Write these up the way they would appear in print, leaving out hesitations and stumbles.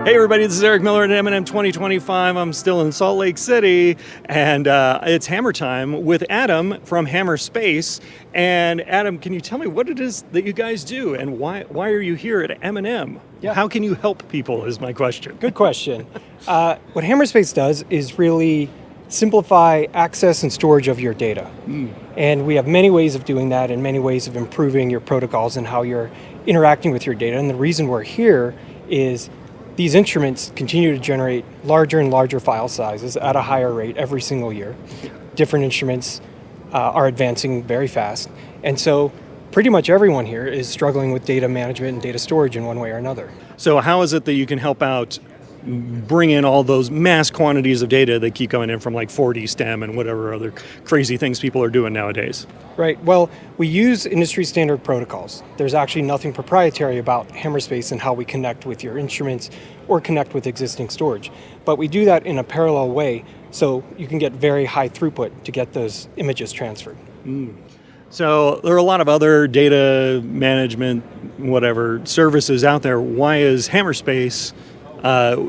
Hey everybody, this is Eric Miller at M&M 2025. I'm still in Salt Lake City, and it's Hammer time with Adam from Hammerspace. And Adam, can you tell me what it is that you guys do, and why are you here at M&M? Yeah. How can you help people is my question. Good question. What Hammerspace does is really simplify access and storage of your data. And we have many ways of doing that and many ways of improving your protocols and how you're interacting with your data. And the reason we're here is these instruments continue to generate larger and larger file sizes at a higher rate every single year. Different instruments are advancing very fast. And so pretty much everyone here is struggling with data management and data storage in one way or another. So how is it that you can help out bring in all those mass quantities of data that keep coming in from like 4D STEM and whatever other crazy things people are doing nowadays? Right. Well, we use industry standard protocols. There's actually nothing proprietary about Hammerspace and how we connect with your instruments or connect with existing storage. But we do that in a parallel way so you can get very high throughput to get those images transferred. So there are a lot of other data management, whatever, services out there. Why is Hammerspace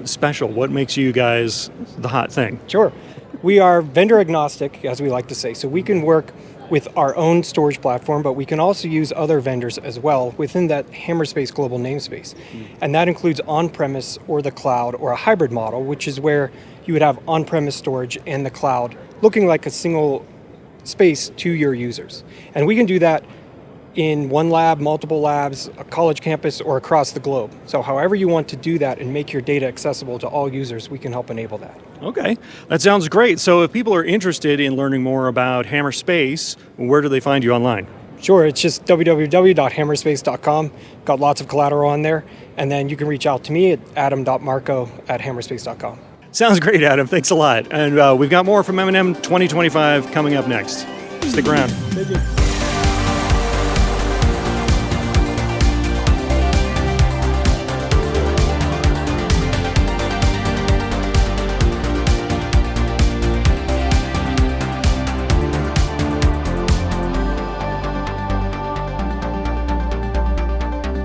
special? What makes you guys the hot thing? Sure. We are vendor agnostic, as we like to say, so we can work with our own storage platform, but we can also use other vendors as well within that Hammerspace global namespace. And that includes on-premise or the cloud or a hybrid model, which is where you would have on-premise storage and the cloud looking like a single space to your users. And we can do that in one lab, multiple labs, a college campus, or across the globe. So however you want to do that and make your data accessible to all users, we can help enable that. Okay, that sounds great. So if people are interested in learning more about Hammerspace, where do they find you online? Sure, it's just www.hammerspace.com. Got lots of collateral on there. And then you can reach out to me at adam.marco@hammerspace.com. Sounds great, Adam. Thanks a lot. And we've got more from M&M 2025 coming up next. Stick around. Thank you.